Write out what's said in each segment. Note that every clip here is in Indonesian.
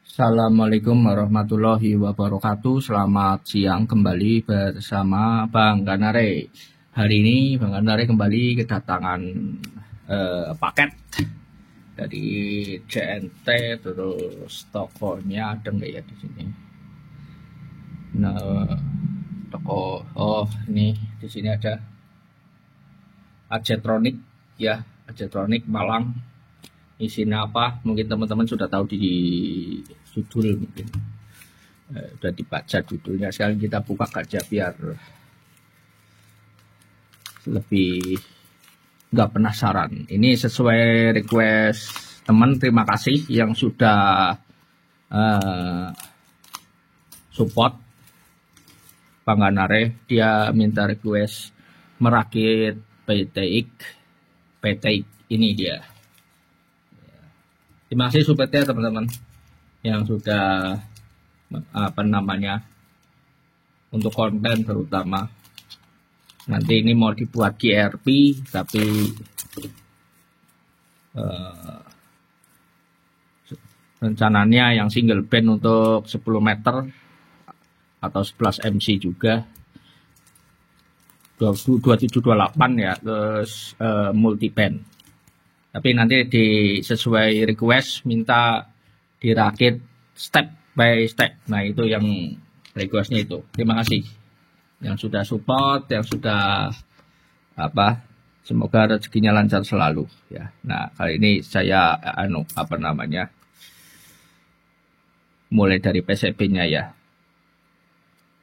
Assalamualaikum warahmatullahi wabarakatuh. Selamat siang kembali bersama Bang Ganare. Hari ini Bang Ganare kembali kedatangan paket dari JNT, terus tokonya ada nggak ya di sini? Nah, toko ini di sini ada Ajetronic ya, Ajetronic Malang. Isinya apa? Mungkin teman-teman sudah tahu di judul, mungkin sudah dibaca judulnya. Sekarang kita buka aja biar lebih nggak penasaran. Ini sesuai request teman. Terima kasih yang sudah support Bang Ganare. Dia minta request merakit PTX ini dia. Terima kasih supportnya teman-teman yang sudah untuk konten terutama. Nanti ini mau dibuat GRP tapi rencananya yang single band untuk 10 meter atau 11 MC juga 2728 ya, terus multi band. Tapi nanti sesuai request minta dirakit step by step. Nah itu yang requestnya itu. Terima kasih yang sudah support, yang sudah semoga rezekinya lancar selalu ya. Nah kali ini saya mulai dari PCB-nya ya.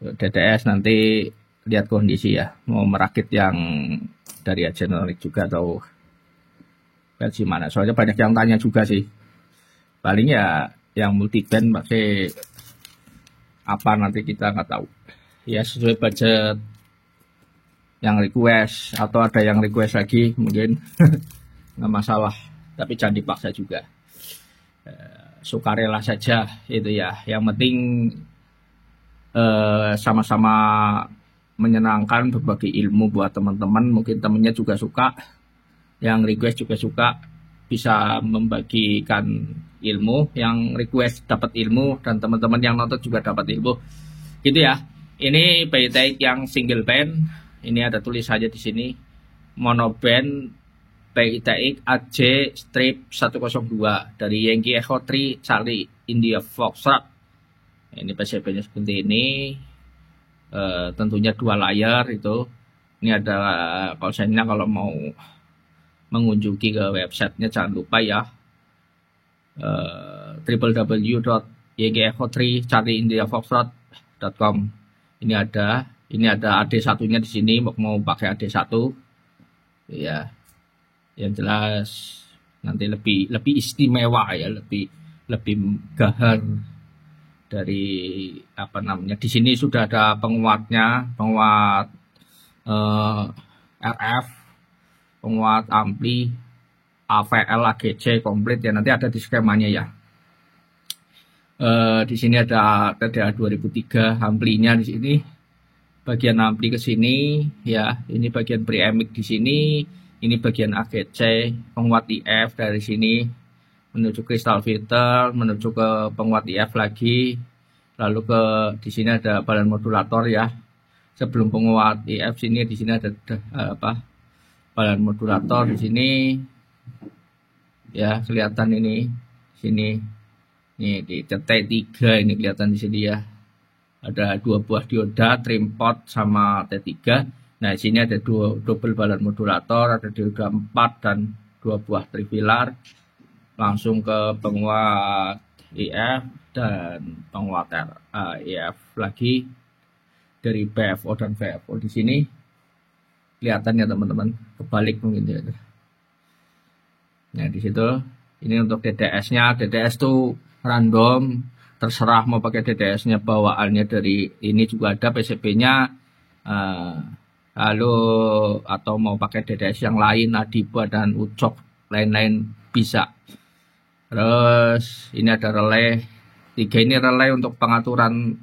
DDS nanti lihat kondisi ya, mau merakit yang dari Ajetronic juga atau versi mana, soalnya banyak yang tanya juga sih. Paling ya yang multiband pakai apa nanti kita nggak tahu ya, sesuai budget yang request, atau ada yang request lagi mungkin nggak masalah, tapi jangan dipaksa juga. Sukarela saja itu ya, yang penting sama-sama menyenangkan, berbagi ilmu buat teman-teman. Mungkin temennya juga suka, yang request juga suka, bisa membagikan ilmu, yang request dapat ilmu dan teman-teman yang nonton juga dapat ilmu gitu ya. Ini PTX yang single band, ini ada tulisannya di sini, mono band PTX AJ strip 102 dari Yankee Echo 3 Charlie India Foxtrot. Ini PCB-nya seperti ini. Tentunya 2 layar itu. Ini ada konsennya, kalau mau mengunjungi ke websitenya jangan lupa ya, www.ygecho3charlieindiafoxtrot.com. Ini ada AD1-nya di sini, mau pakai AD1 ya. Yang jelas nanti lebih istimewa ya, lebih gahar dari di sini sudah ada penguatnya, penguat RF, penguat ampli, AVL, AGC komplit ya, nanti ada di skemanya ya. Di sini ada TDA 2003 amplinya di sini, bagian ampli ke sini ya, ini bagian preamik di sini, ini bagian AGC, penguat IF dari sini menuju crystal filter, menuju ke penguat IF lagi, lalu di sini ada balan modulator ya. Sebelum penguat IF di sini ada balan modulator di sini ya, kelihatan ini sini. Ini di T3 ini kelihatan di sini ya. Ada 2 buah dioda, trimpot sama T3. Nah, di sini ada double balan modulator, ada dioda 4 dan 2 buah trifilar. Langsung ke penguat IF dan penguat IF lagi dari BFO dan VFO di sini. Kelihatan ya teman-teman, kebalik mungkin ya. Nah di situ ini untuk DDS-nya. DDS tuh random, terserah mau pakai DDS-nya bawaannya dari ini juga ada PCB-nya, lalu atau mau pakai DDS yang lain, Adiba dan Ucok lain-lain bisa. Terus ini ada relay 3, ini relay untuk pengaturan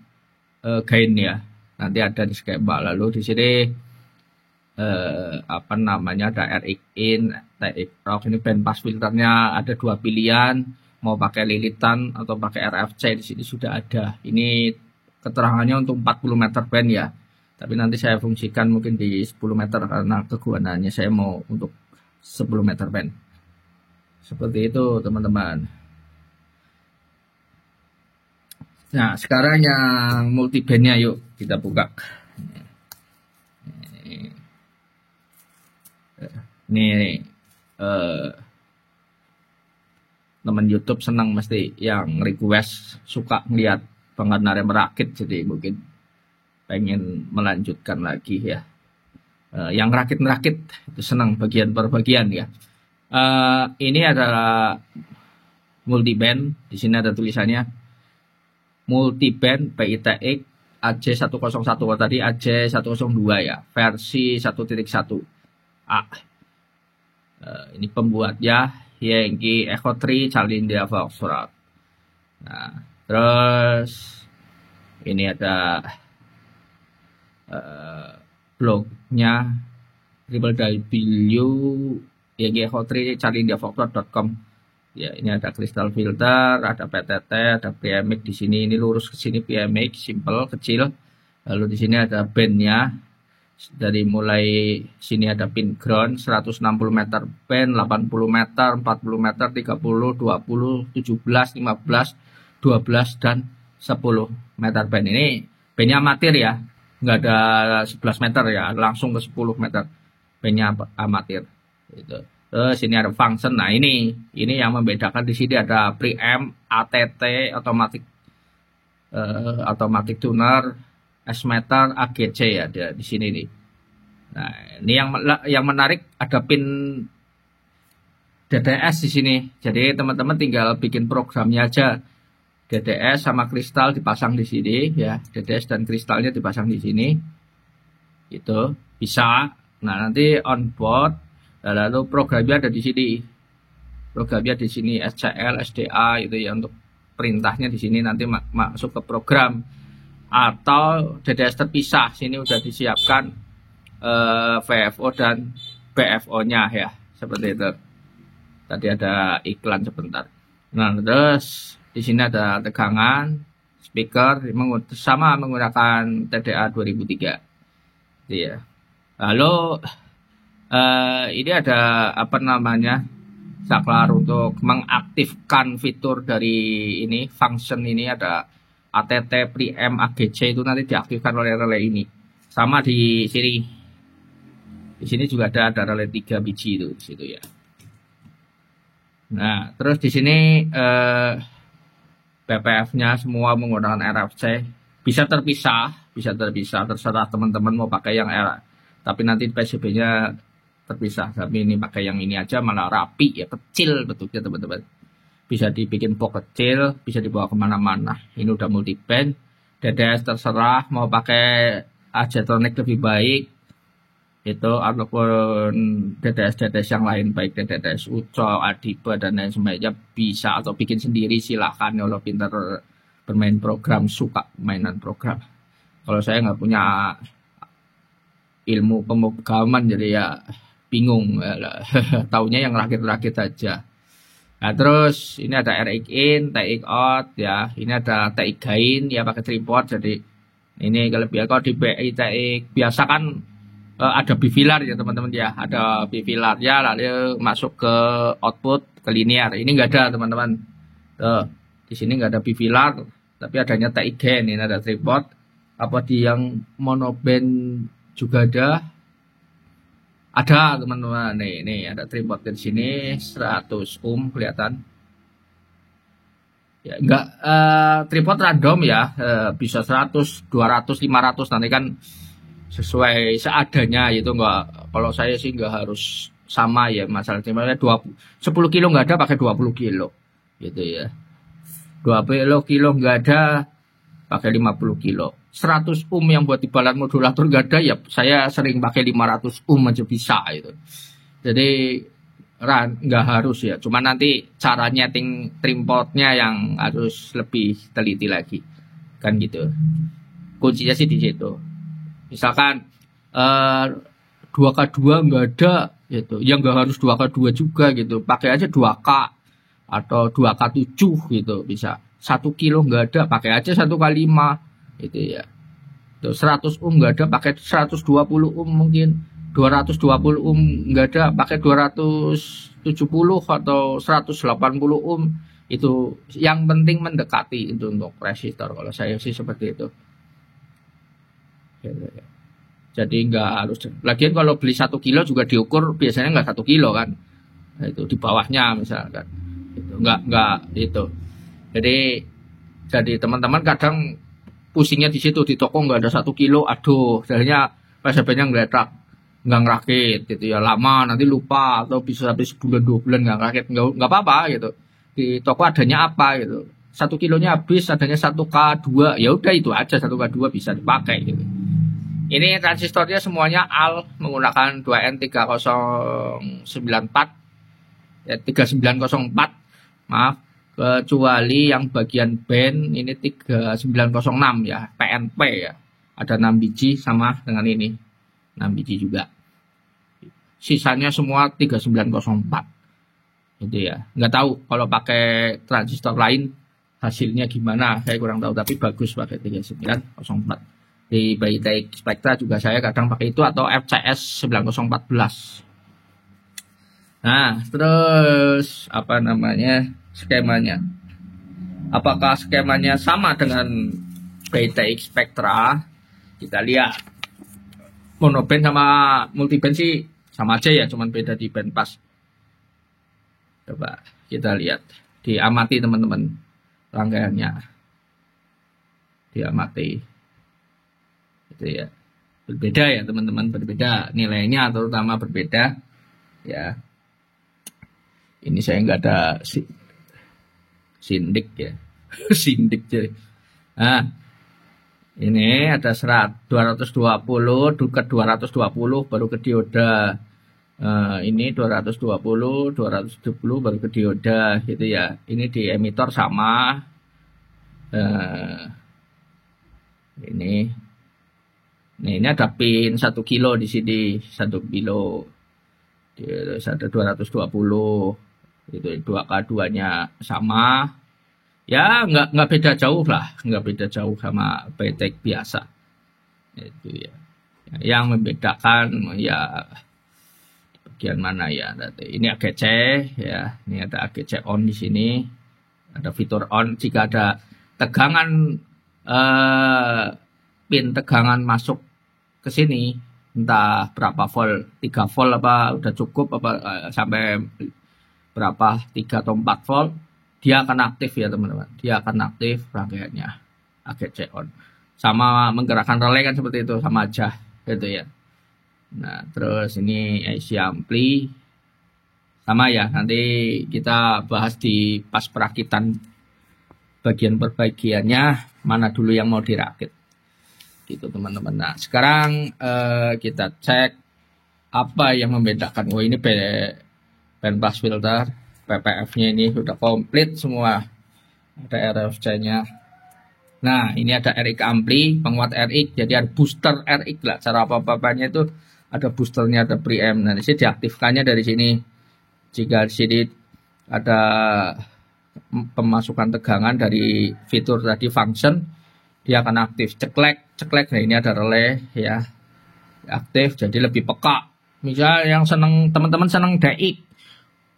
gain ya, nanti ada di skema. Lalu di sini apa namanya, ada RX in, TX Rock. Ini band pass filternya ada 2 pilihan, mau pakai lilitan atau pakai RFC. Di sini sudah ada. Ini keterangannya untuk 40 meter band ya. Tapi nanti saya fungsikan mungkin di 10 meter karena kegunaannya saya mau untuk 10 meter band. Seperti itu teman-teman. Nah sekarang yang multi bandnya yuk kita buka. Ini teman YouTube senang mesti yang request, suka ngeliat Bang Nare merakit, jadi mungkin pengen melanjutkan lagi ya. Yang rakit-rakit itu senang bagian per bagian ya. Ini adalah multiband. Di sini ada tulisannya multiband PITX AJ101 tadi AJ102 ya, versi 1.1A. Ini pembuatnya Yankee Echo 3 Charlie India Foxtrot. Nah, terus ini ada blognya www.yangieecho3charlieindiafoxtrot.com. Ya, ini ada crystal filter, ada PTT, ada PMX di sini. Ini lurus ke sini PMX, simple, kecil. Lalu di sini ada bandnya. Dari mulai sini ada pin ground 160 meter band, 80 meter, 40 meter, 30, 20, 17, 15, 12 dan 10 meter band. Ini bandnya amatir ya, nggak ada 11 meter ya, langsung ke 10 meter bandnya amatir. Gitu. Terus ini ada function. Nah ini yang membedakan. Di sini ada preamp, ATT, automatic tuner, S-meter, AGC ya di sini nih. Nah, ini yang menarik ada pin DDS di sini. Jadi teman-teman tinggal bikin programnya aja. DDS sama kristal dipasang di sini ya. DDS dan kristalnya dipasang di sini. Itu bisa. Nah, nanti on board, lalu programnya ada di sini. Programnya di sini SCL, SDA itu ya, untuk perintahnya di sini nanti masuk ke program. Atau DDS terpisah, sini udah disiapkan VFO dan BFO-nya ya, seperti itu. Tadi ada iklan sebentar. Nah, terus di sini ada tegangan, speaker, sama menggunakan TDA 2003. Iya. Lalu ini ada apa namanya, saklar untuk mengaktifkan fitur dari ini, function ini ada ATT, preamp, AGC itu nanti diaktifkan oleh relay ini. Sama di sini. Di sini juga ada relay 3 biji itu di situ ya. Nah, terus di sini PPF-nya semua menggunakan RFC. Bisa terpisah, terserah teman-teman mau pakai yang tapi nanti PCB-nya terpisah. Tapi ini pakai yang ini aja malah rapi ya, kecil bentuknya teman-teman. Bisa dibikin box kecil, bisa dibawa kemana-mana. Ini udah multiband. DDS terserah mau pakai Ajetronic lebih baik. Itu ataupun DDS yang lain, baik DDS Uco, Adiba dan lain sebagainya bisa, atau bikin sendiri silahkan. Kalau pintar bermain program, suka mainan program. Kalau saya nggak punya ilmu pemrograman jadi ya bingung. Taunya yang rakit-rakit aja. Nah, terus ini ada RX in, TX out ya. Ini ada TX gain ya, pakai tripod. Jadi ini kelebihan. Kalau di BI TX biasa kan ada bifilar ya teman-teman ya. Ada bifilar ya, lalu masuk ke output ke linear. Ini enggak ada teman-teman. Di sini enggak ada bifilar, tapi adanya TX gain. Ini ada tripod. Apa di yang monoband juga ada? Ada teman-teman, nih ada tripod di sini 100 ohm kelihatan. Ya enggak tripod random ya, bisa 100, 200, 500 nanti kan sesuai seadanya itu. Enggak, kalau saya sih enggak harus sama ya, masalah tripodnya 10 kilo enggak ada, pakai 20 kilo gitu ya. 20 kilo enggak ada, pakai 50 kilo. 100 ohm yang buat di balan modulator enggak ada ya, saya sering pakai 500 ohm aja bisa itu. Jadi nggak harus ya, cuma nanti cara nyeting tripodnya yang harus lebih teliti lagi kan gitu. Kuncinya sih di situ. Misalkan 2K2 nggak ada gitu. Ya nggak harus 2K2 juga gitu. Pakai aja 2K atau 2K7 gitu bisa. 1 kilo nggak ada, pakai aja 1 kali 5 gitu ya. Tuh, 100 nggak ada, pakai 120 mungkin. 220 nggak ada, pakai 270 atau 180 itu. Yang penting mendekati itu untuk resistor. Kalau saya sih seperti itu. Gitu ya. Jadi nggak harus. Lagian kalau beli 1 kilo juga diukur biasanya nggak 1 kilo kan. Nah, itu di bawahnya misalkan. Itu nggak itu. Jadi teman-teman kadang pusingnya di situ, di toko nggak ada 1 kilo, aduh, jadinya PCB-nya ngeletak, nggak ngerakit gitu ya, lama nanti lupa atau bisa sampai sebulan 2 bulan nggak ngerakit, nggak apa-apa gitu. Di toko adanya apa gitu, 1 kilonya habis, adanya 1K2, ya udah itu aja 1K2 bisa dipakai gitu. Ini transistornya semuanya AL menggunakan 2N3094 ya, 3904 maaf, kecuali yang bagian band ini 3906 ya, PNP ya, ada 6 biji sama dengan ini 6 biji juga, sisanya semua 3904 gitu ya. Nggak tahu kalau pakai transistor lain hasilnya gimana, saya kurang tahu, tapi bagus pakai 3904. Di Baytech Spectra juga saya kadang pakai itu atau FCS 9014. Nah, terus apa namanya skemanya? Apakah skemanya sama dengan Baytech Spectra? Kita lihat. Monoband sama multiband sih sama aja ya, cuman beda di band pas. Coba kita lihat, diamati teman-teman rangkaiannya, diamati. Itu ya, berbeda ya teman-teman, berbeda nilainya terutama berbeda ya. Ini saya nggak ada sindik ya. Sindik jadi. Nah, ini ada 220 ke 220 baru ke dioda. Ini 220, 270 baru ke dioda gitu ya. Ini di emitor sama. Ini ada pin 1 kilo di sini, 1 kilo. Terus ada 220. Itu 2K2-nya sama. Ya nggak beda jauh lah, nggak beda jauh sama Baytech biasa. Itu ya. Yang membedakan ya bagian mana ya? Ini AGC ya, ini ada AGC on di sini. Ada fitur on jika ada tegangan pin tegangan masuk ke sini, entah berapa volt, 3 volt apa udah cukup apa sampai berapa 3 atau 4 volt, dia akan aktif ya teman-teman, dia akan aktif rangkaiannya AGC on. Sama menggerakkan relay kan seperti itu, sama aja gitu ya. Nah terus ini IC ampli sama ya, nanti kita bahas di pas perakitan bagian perbagiannya mana dulu yang mau dirakit gitu teman-teman. Nah sekarang kita cek apa yang membedakan. Oh ini bandpass filter, PPF-nya ini sudah komplit semua, ada RFC-nya. Nah ini ada RX ampli, penguat RX, jadi ada booster RX lah. Cara apa-apanya itu ada boosternya, ada preamp. Nah di sini diaktifkannya dari sini. Jika di sini ada pemasukan tegangan dari fitur tadi function, dia akan aktif. Ceklek. Nah ini ada relay ya, aktif, jadi lebih peka. Misal yang seneng, teman-teman seneng DX,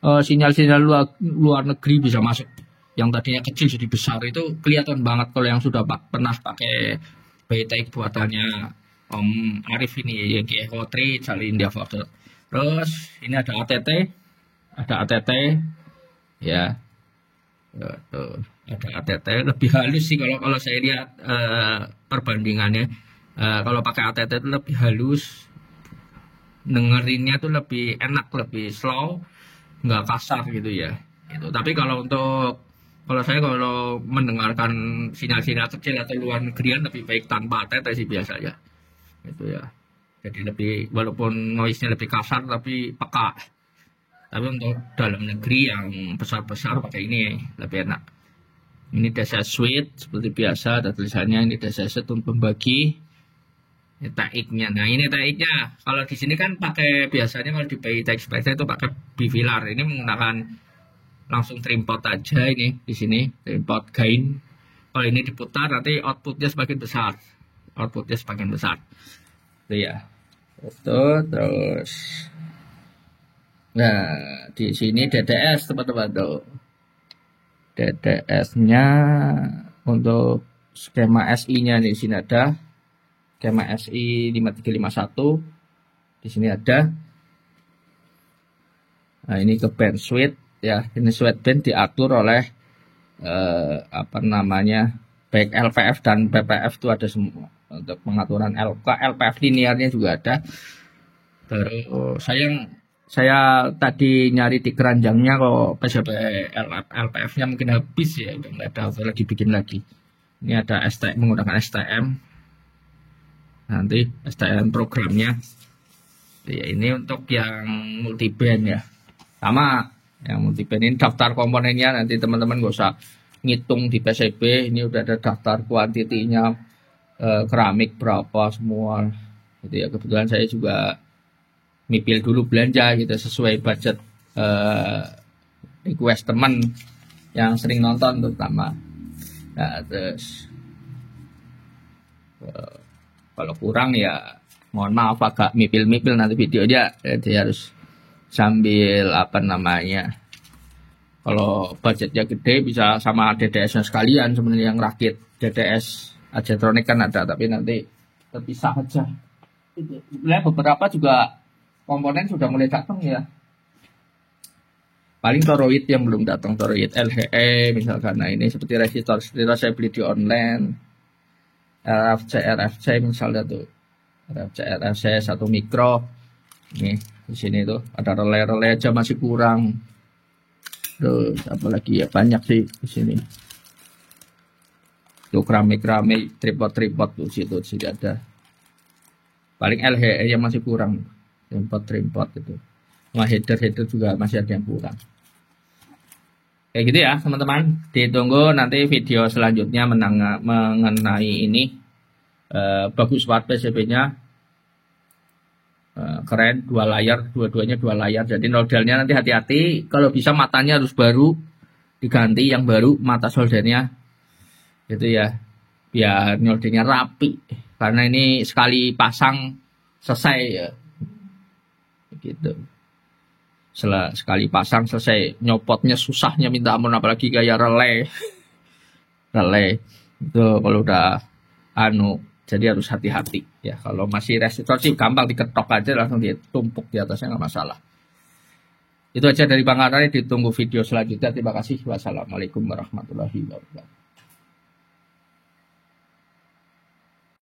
sinyal-sinyal luar negeri bisa masuk. Yang tadinya kecil jadi besar, itu kelihatan banget kalau yang sudah pernah pakai Baytech buatannya Om Arif ini, Yankee Echo 3 Charlie India Foxtrot. Terus ini ada ATT ya. Tuh, ada ATT lebih halus sih kalau saya lihat perbandingannya. Kalau pakai ATT itu lebih halus, dengerinnya tuh lebih enak, lebih slow, nggak kasar gitu ya gitu. Tapi kalau saya kalau mendengarkan sinyal-sinyal kecil atau luar negerian lebih baik tanpa ATT sih biasanya gitu ya. Jadi lebih, walaupun noise-nya lebih kasar tapi peka. Tapi untuk dalam negeri yang besar-besar pakai ini lebih enak. Ini desa switch seperti biasa, ada tulisannya ini desa switch untuk pembagi. Ini TX-nya. Nah, ini TX-nya. Kalau di sini kan pakai biasanya kalau di PI TX Spicer itu pakai bifilar. Ini menggunakan langsung trimpot aja ini di sini, trimpot gain. Kalau ini diputar nanti outputnya semakin besar. Outputnya semakin besar. Itu ya. Itu terus. Nah, di sini DDS teman-teman tuh. DDS-nya untuk skema SI-nya di sini ada. Skema SI 5351 di sini ada. Nah, ini ke band switch ya. Ini switch band diatur oleh apa namanya? Baik LPF dan PPF itu ada semua. Untuk pengaturan LPF linearnya juga ada. Terus saya tadi nyari di keranjangnya kok PCB LPF-nya mungkin habis ya, udah nggak ada, lagi bikin lagi. Ini ada STM, menggunakan STM. Nanti STM programnya. Ya, ini untuk yang multiband ya. Sama yang multiband ini daftar komponennya, nanti teman-teman gak usah ngitung di PCB. Ini udah ada daftar kuantitinya, keramik berapa semua. Gitu ya, kebetulan saya juga mipil dulu belanja gitu sesuai budget request teman yang sering nonton terutama. Nah, terus kalau kurang ya mohon maaf agak mipil-mipil nanti videonya, jadi harus sambil apa namanya, kalau budgetnya gede bisa sama DDS-nya sekalian sebenarnya, yang rakit DDS Ajetronic kan ada, tapi nanti terpisah aja. Beberapa juga komponen sudah mulai datang ya. Paling toroid yang belum datang, toroid LHE misalkan. Nah, ini seperti resistor saya beli di online. RFC misalnya tuh. RFC 1 mikro. Nih, di sini tuh ada relay aja masih kurang. Terus apalagi ya, banyak sih di sini. Tuh keramik tripod tuh situ ada. Paling LHE yang masih kurang. Trimpot itu. Nah, header juga masih ada yang kurang. Kayak gitu ya teman-teman. Ditunggu nanti video selanjutnya mengenai ini. Bagus banget PCB-nya. Keren, dua layar, dua-duanya dua layar. Jadi nodelnya nanti hati-hati. Kalau bisa matanya harus baru. Diganti yang baru mata soldernya. Gitu ya. Biar nyoldernya rapi. Karena ini sekali pasang selesai ya. Gitu. Sekali pasang selesai, nyopotnya susahnya minta ampun, apalagi kayak relay itu kalau udah jadi harus hati-hati ya. Kalau masih resistor sih gampang diketok aja langsung ditumpuk di atasnya, nggak masalah. Itu aja dari Bang Arari, ditunggu video selanjutnya. Terima kasih. Wassalamualaikum warahmatullahi wabarakatuh.